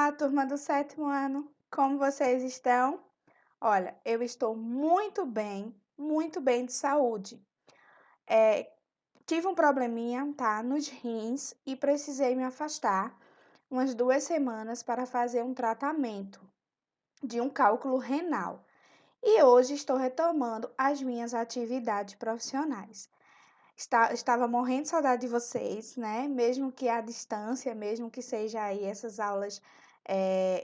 Olá, turma do sétimo ano. Como vocês estão? Olha, eu estou muito bem de saúde. Tive um probleminha, tá, nos rins e precisei me afastar umas 2 semanas para fazer um tratamento de um cálculo renal. E hoje estou retomando as minhas atividades profissionais. Estava morrendo de saudade de vocês, né? Mesmo que à distância, mesmo que seja aí essas aulas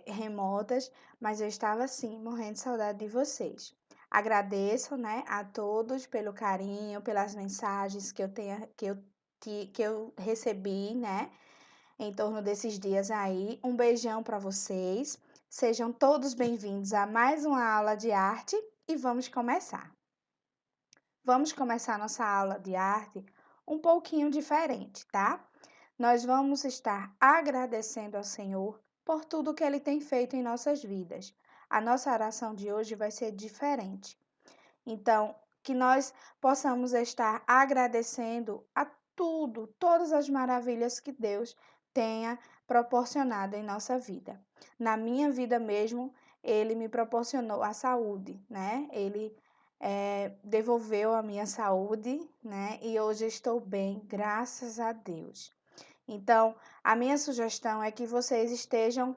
remotas, mas eu estava sim morrendo de saudade de vocês. Agradeço, né, a todos pelo carinho, pelas mensagens que eu tenha, que eu recebi, né, em torno desses dias aí. Um beijão para vocês. Sejam todos bem-vindos a mais uma aula de arte e vamos começar. Vamos começar nossa aula de arte um pouquinho diferente, tá? Nós vamos estar agradecendo ao Senhor por tudo que Ele tem feito em nossas vidas. A nossa oração de hoje vai ser diferente. Então, que nós possamos estar agradecendo a tudo, todas as maravilhas que Deus tenha proporcionado em nossa vida. Na minha vida mesmo, Ele me proporcionou a saúde, né? Ele devolveu a minha saúde, né? E hoje estou bem, graças a Deus. Então, a minha sugestão é que vocês estejam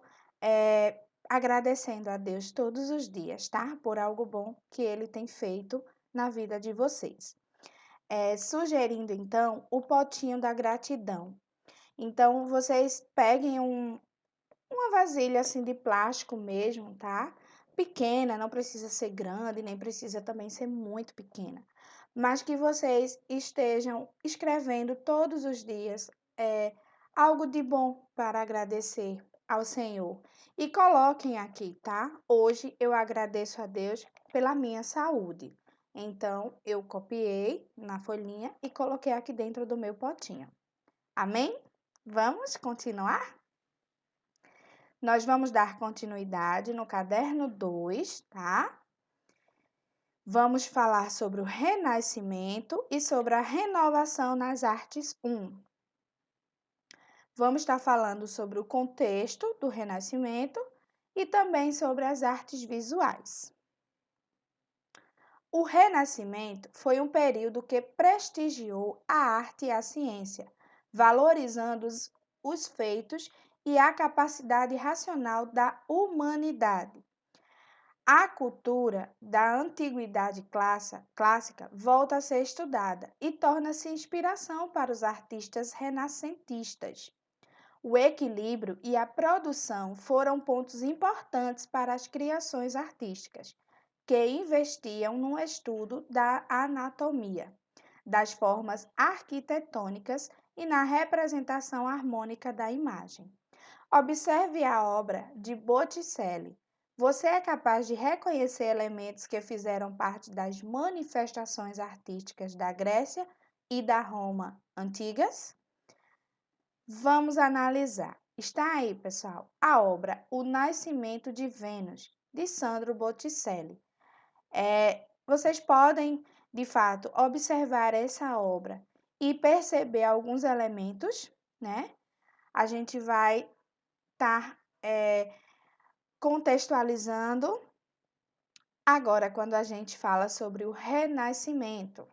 agradecendo a Deus todos os dias, tá? Por algo bom que Ele tem feito na vida de vocês. Sugerindo, então, o potinho da gratidão. Então, vocês peguem uma vasilha assim de plástico mesmo, tá? Pequena, não precisa ser grande, nem precisa também ser muito pequena. Mas que vocês estejam escrevendo todos os dias algo de bom para agradecer ao Senhor. E coloquem aqui, tá? Hoje eu agradeço a Deus pela minha saúde. Então, eu copiei na folhinha e coloquei aqui dentro do meu potinho. Amém? Vamos continuar? Nós vamos dar continuidade no caderno 2, tá? Vamos falar sobre o Renascimento e sobre a renovação nas artes 1. Vamos estar falando sobre o contexto do Renascimento e também sobre as artes visuais. O Renascimento foi um período que prestigiou a arte e a ciência, valorizando os feitos e a capacidade racional da humanidade. A cultura da antiguidade clássica volta a ser estudada e torna-se inspiração para os artistas renascentistas. O equilíbrio e a produção foram pontos importantes para as criações artísticas, que investiam no estudo da anatomia, das formas arquitetônicas e na representação harmônica da imagem. Observe a obra de Botticelli. Você é capaz de reconhecer elementos que fizeram parte das manifestações artísticas da Grécia e da Roma antigas? Vamos analisar. Está aí, pessoal, a obra O Nascimento de Vênus, de Sandro Botticelli. Vocês podem, de fato, observar essa obra e perceber alguns elementos, né? A gente vai estar contextualizando agora quando a gente fala sobre o Renascimento.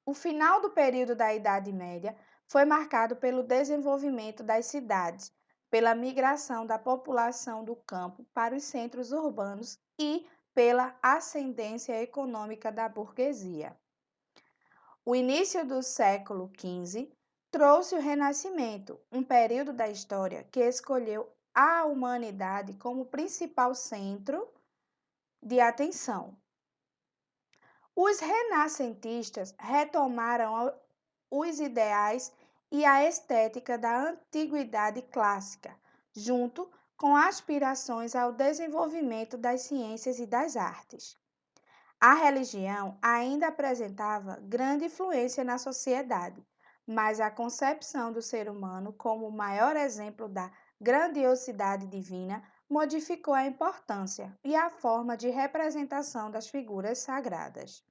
O final do período da Idade Média foi marcado pelo desenvolvimento das cidades, pela migração da população do campo para os centros urbanos e pela ascendência econômica da burguesia. O início do século XV trouxe o Renascimento, um período da história que escolheu a humanidade como principal centro de atenção. Os renascentistas retomaram os ideais e a estética da antiguidade clássica, junto com aspirações ao desenvolvimento das ciências e das artes. A religião ainda apresentava grande influência na sociedade, mas a concepção do ser humano como o maior exemplo da grandiosidade divina modificou a importância e a forma de representação das figuras sagradas.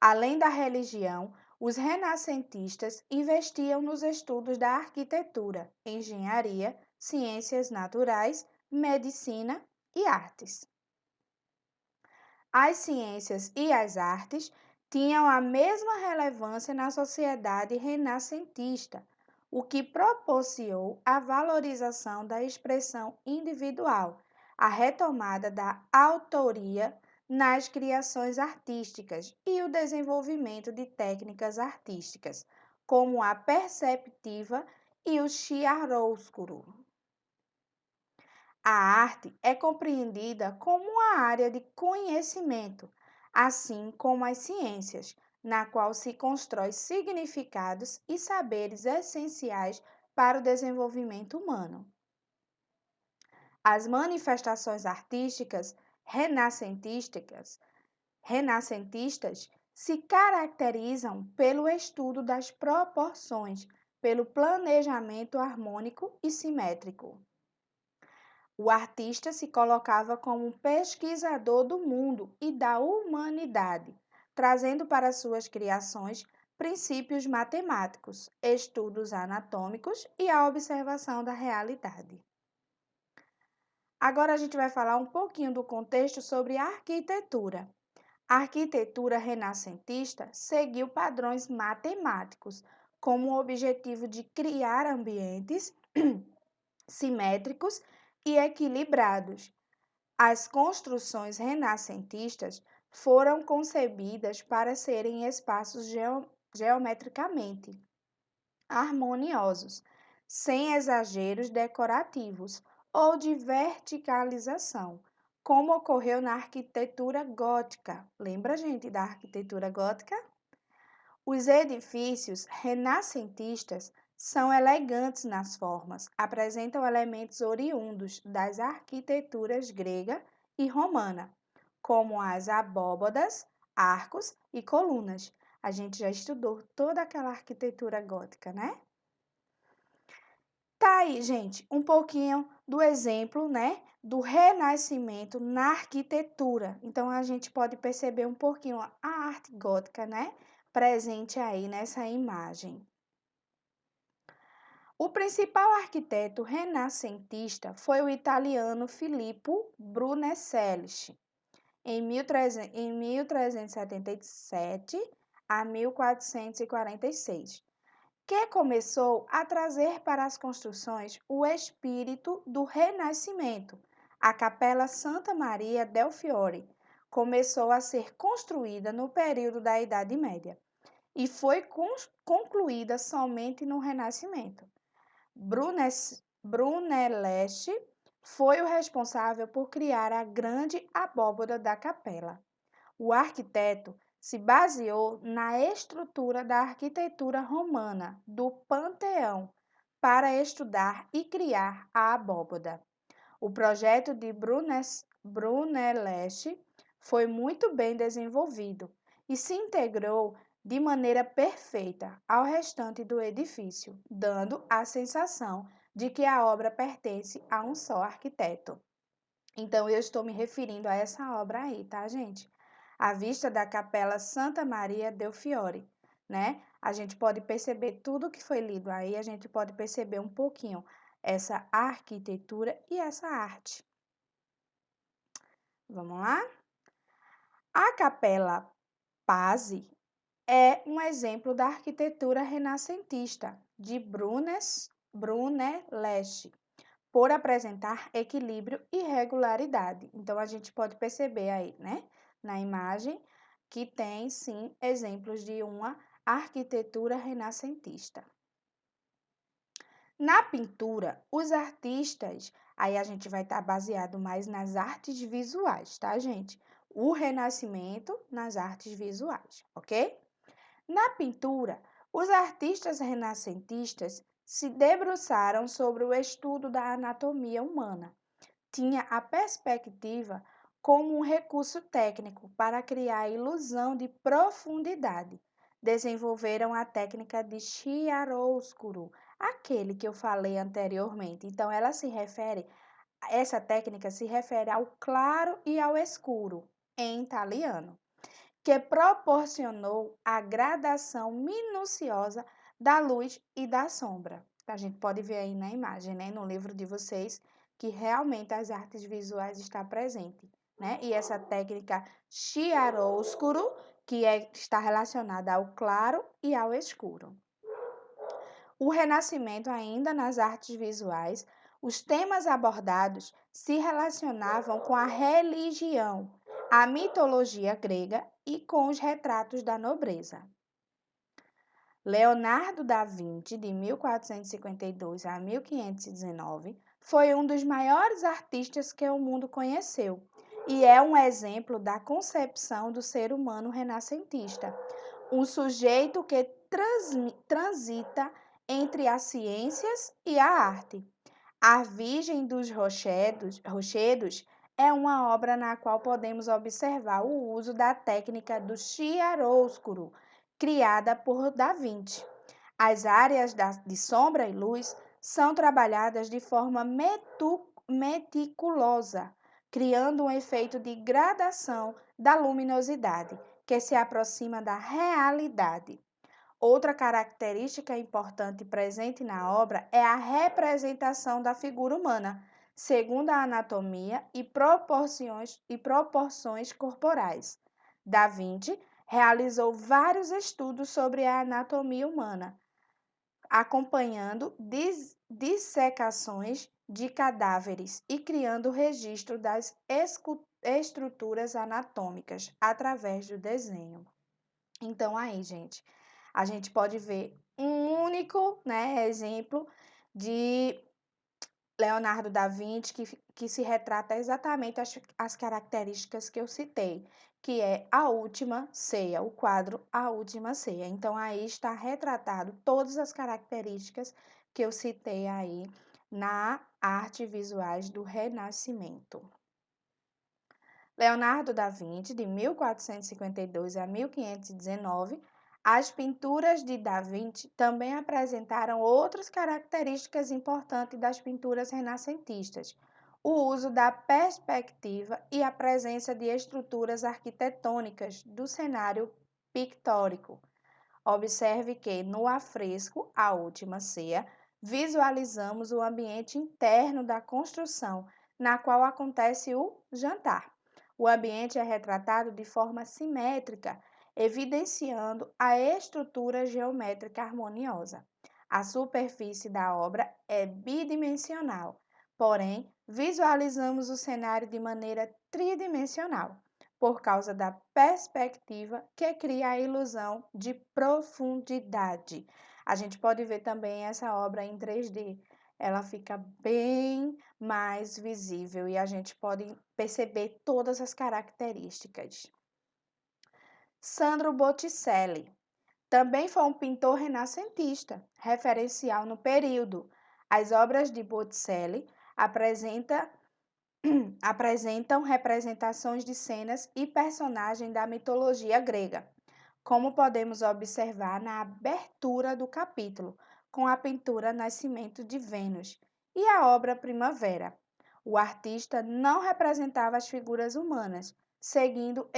Além da religião, os renascentistas investiam nos estudos da arquitetura, engenharia, ciências naturais, medicina e artes. As ciências e as artes tinham a mesma relevância na sociedade renascentista, o que propiciou a valorização da expressão individual, a retomada da autoria nas criações artísticas e o desenvolvimento de técnicas artísticas, como a perceptiva e o chiaroscuro. A arte é compreendida como uma área de conhecimento, assim como as ciências, na qual se constrói significados e saberes essenciais para o desenvolvimento humano. As manifestações artísticas renascentistas se caracterizam pelo estudo das proporções, pelo planejamento harmônico e simétrico. O artista se colocava como um pesquisador do mundo e da humanidade, trazendo para suas criações princípios matemáticos, estudos anatômicos e a observação da realidade. Agora a gente vai falar um pouquinho do contexto sobre a arquitetura. A arquitetura renascentista seguiu padrões matemáticos, como o objetivo de criar ambientes simétricos e equilibrados. As construções renascentistas foram concebidas para serem espaços geometricamente harmoniosos, sem exageros decorativos ou de verticalização, como ocorreu na arquitetura gótica. Lembra, gente, da arquitetura gótica? Os edifícios renascentistas são elegantes nas formas, apresentam elementos oriundos das arquiteturas grega e romana, como as abóbadas, arcos e colunas. A gente já estudou toda aquela arquitetura gótica, né? Tá aí, gente, um pouquinho do exemplo, né, do renascimento na arquitetura. Então, a gente pode perceber um pouquinho a arte gótica, né, presente aí nessa imagem. O principal arquiteto renascentista foi o italiano Filippo Brunelleschi, em 1377 a 1446. Que começou a trazer para as construções o espírito do Renascimento. A Capela Santa Maria del Fiore começou a ser construída no período da Idade Média e foi concluída somente no Renascimento. Brunelleschi foi o responsável por criar a grande abóbada da capela. O arquiteto se baseou na estrutura da arquitetura romana do Panteão para estudar e criar a abóbada. O projeto de Brunelleschi foi muito bem desenvolvido e se integrou de maneira perfeita ao restante do edifício, dando a sensação de que a obra pertence a um só arquiteto. Então, eu estou me referindo a essa obra aí, tá, gente? À vista da Capela Santa Maria del Fiore, né? A gente pode perceber tudo que foi lido aí, a gente pode perceber um pouquinho essa arquitetura e essa arte. Vamos lá? A Capela Pazzi é um exemplo da arquitetura renascentista de Brunelleschi, por apresentar equilíbrio e regularidade. Então, a gente pode perceber aí, né, na imagem, que tem, sim, exemplos de uma arquitetura renascentista. Na pintura, os artistas, aí a gente vai estar baseado mais nas artes visuais, tá, gente? O Renascimento nas artes visuais, ok? Na pintura, os artistas renascentistas se debruçaram sobre o estudo da anatomia humana. Tinha a perspectiva como um recurso técnico para criar a ilusão de profundidade. Desenvolveram a técnica de chiaroscuro, aquele que eu falei anteriormente. Então, essa técnica se refere ao claro e ao escuro, em italiano, que proporcionou a gradação minuciosa da luz e da sombra. A gente pode ver aí na imagem, né, no livro de vocês, que realmente as artes visuais está presente, né? E essa técnica chiaroscuro, está relacionada ao claro e ao escuro. O Renascimento, ainda nas artes visuais, os temas abordados se relacionavam com a religião, a mitologia grega e com os retratos da nobreza. Leonardo da Vinci, de 1452 a 1519, foi um dos maiores artistas que o mundo conheceu e é um exemplo da concepção do ser humano renascentista, um sujeito que transita entre as ciências e a arte. A Virgem dos Rochedos é uma obra na qual podemos observar o uso da técnica do chiaroscuro, criada por Da Vinci. As áreas de sombra e luz são trabalhadas de forma meticulosa, criando um efeito de gradação da luminosidade, que se aproxima da realidade. Outra característica importante presente na obra é a representação da figura humana, segundo a anatomia e proporções corporais. Da Vinci realizou vários estudos sobre a anatomia humana, acompanhando dissecações de cadáveres e criando registro das estruturas anatômicas através do desenho. Então, aí, gente, a gente pode ver um único, né, exemplo de Leonardo da Vinci que se retrata exatamente as características que eu citei, que é a última ceia, o quadro A Última Ceia. Então, aí está retratado todas as características que eu citei aí na arte visuais do Renascimento. Leonardo da Vinci, de 1452 a 1519, as pinturas de Da Vinci também apresentaram outras características importantes das pinturas renascentistas: o uso da perspectiva e a presença de estruturas arquitetônicas do cenário pictórico. Observe que no afresco A Última Ceia, visualizamos o ambiente interno da construção, na qual acontece o jantar. O ambiente é retratado de forma simétrica, evidenciando a estrutura geométrica harmoniosa. A superfície da obra é bidimensional, porém, visualizamos o cenário de maneira tridimensional, por causa da perspectiva que cria a ilusão de profundidade. A gente pode ver também essa obra em 3D. Ela fica bem mais visível e a gente pode perceber todas as características. Sandro Botticelli também foi um pintor renascentista, referencial no período. As obras de Botticelli apresentam representações de cenas e personagens da mitologia grega, como podemos observar na abertura do capítulo, com a pintura Nascimento de Vênus e a obra Primavera. O artista não representava as figuras humanas, seguindo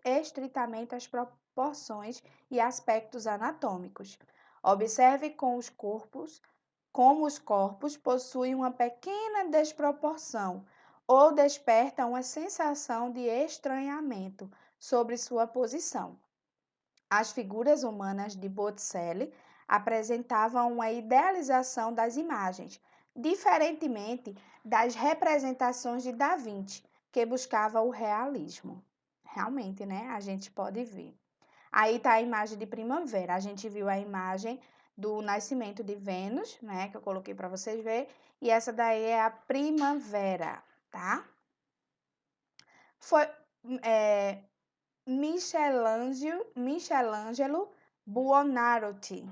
estritamente as proporções e aspectos anatômicos. Observe como os corpos possuem uma pequena desproporção ou despertam uma sensação de estranhamento sobre sua posição. As figuras humanas de Botticelli apresentavam uma idealização das imagens, diferentemente das representações de Da Vinci, que buscava o realismo. Realmente, né? A gente pode ver. Aí está a imagem de primavera. A gente viu a imagem do nascimento de Vênus, né? Que eu coloquei para vocês verem. E essa daí é a primavera, tá? Foi Michelangelo Buonarroti.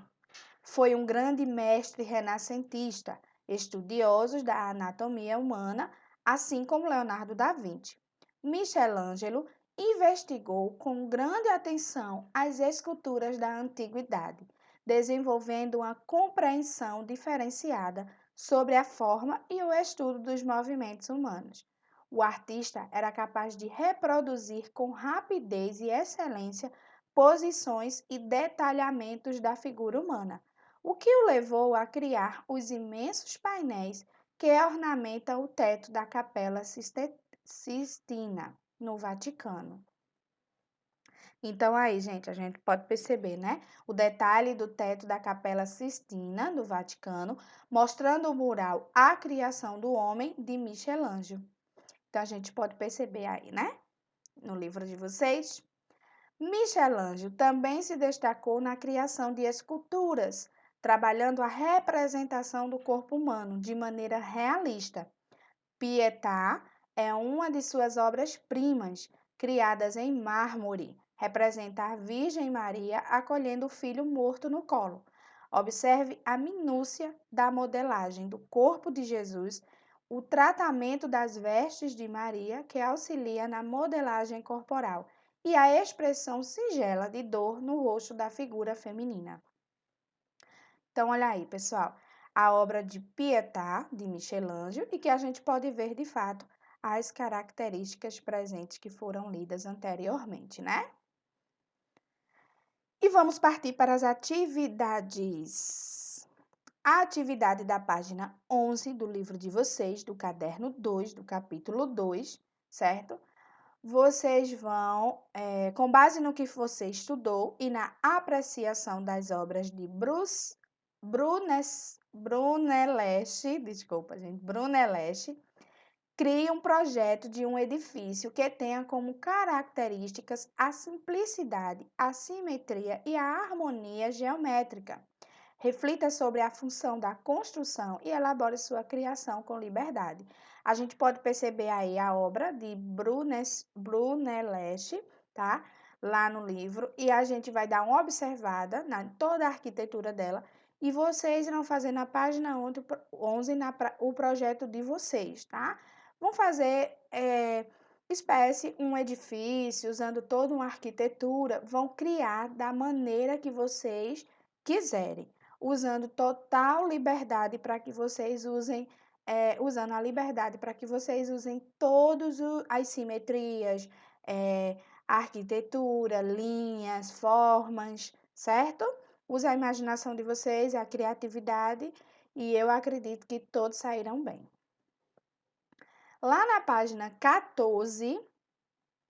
Foi um grande mestre renascentista, estudioso da anatomia humana, assim como Leonardo da Vinci. Michelangelo investigou com grande atenção as esculturas da antiguidade, desenvolvendo uma compreensão diferenciada sobre a forma e o estudo dos movimentos humanos. O artista era capaz de reproduzir com rapidez e excelência posições e detalhamentos da figura humana. o que o levou a criar os imensos painéis que ornamentam o teto da Capela Sistina, no Vaticano. Então, aí, gente, a gente pode perceber, né? O detalhe do teto da Capela Sistina, do Vaticano, mostrando o mural A Criação do Homem, de Michelangelo. Então, a gente pode perceber aí, né? No livro de vocês. Michelangelo também se destacou na criação de esculturas, trabalhando a representação do corpo humano de maneira realista. Pietà é uma de suas obras-primas, criadas em mármore. Representa a Virgem Maria acolhendo o filho morto no colo. Observe a minúcia da modelagem do corpo de Jesus, o tratamento das vestes de Maria, que auxilia na modelagem corporal, e a expressão singela de dor no rosto da figura feminina. Então, olha aí, pessoal, a obra de Pietà, de Michelangelo, e que a gente pode ver, de fato, as características presentes que foram lidas anteriormente, né? E vamos partir para as atividades. A atividade da página 11 do livro de vocês, do caderno 2, do capítulo 2, certo? Vocês vão, com base no que você estudou e na apreciação das obras de Brunelleschi, crie um projeto de um edifício que tenha como características a simplicidade, a simetria e a harmonia geométrica. Reflita sobre a função da construção e elabore sua criação com liberdade. A gente pode perceber aí a obra de Brunelleschi, tá? Lá no livro, e a gente vai dar uma observada na toda a arquitetura dela, e vocês irão fazer na página 11 o projeto de vocês, tá? Vão fazer espécie um edifício, usando toda uma arquitetura, vão criar da maneira que vocês quiserem, usando total liberdade para que vocês usem, usando a liberdade para que vocês usem todas as simetrias, arquitetura, linhas, formas, certo? Use a imaginação de vocês, a criatividade, e eu acredito que todos sairão bem. Lá na página 14,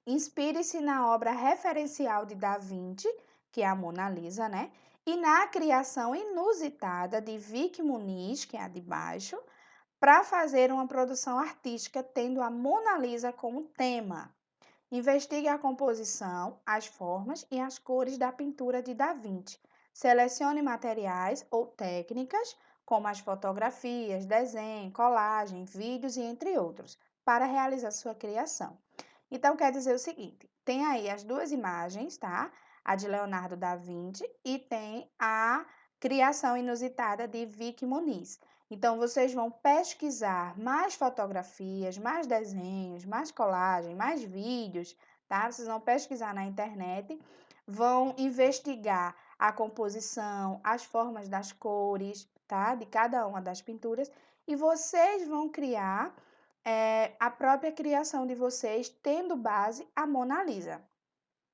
inspire-se na obra referencial de Da Vinci, que é a Mona Lisa, né? E na criação inusitada de Vic Muniz, que é a de baixo, para fazer uma produção artística tendo a Mona Lisa como tema. Investigue a composição, as formas e as cores da pintura de Da Vinci. Selecione materiais ou técnicas, como as fotografias, desenho, colagem, vídeos e entre outros, para realizar sua criação. Então, quer dizer o seguinte, tem aí as duas imagens, tá? A de Leonardo da Vinci e tem a criação inusitada de Vic Muniz. Então, vocês vão pesquisar mais fotografias, mais desenhos, mais colagem, mais vídeos, tá? Vocês vão pesquisar na internet, vão investigar a composição, as formas das cores, tá? De cada uma das pinturas, e vocês vão criar a própria criação de vocês, tendo base a Mona Lisa.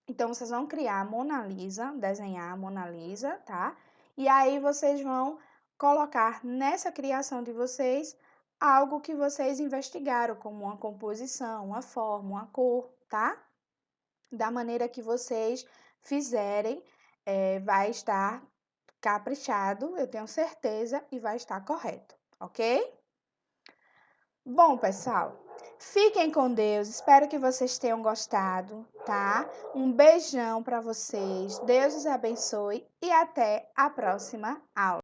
Então, vocês vão criar a Mona Lisa, desenhar a Mona Lisa, tá? E aí, vocês vão colocar nessa criação de vocês algo que vocês investigaram, como uma composição, uma forma, uma cor, tá? Da maneira que vocês fizerem, vai estar caprichado, eu tenho certeza, e vai estar correto, ok? Bom, pessoal, fiquem com Deus. Espero que vocês tenham gostado, tá? Um beijão para vocês. Deus os abençoe e até a próxima aula.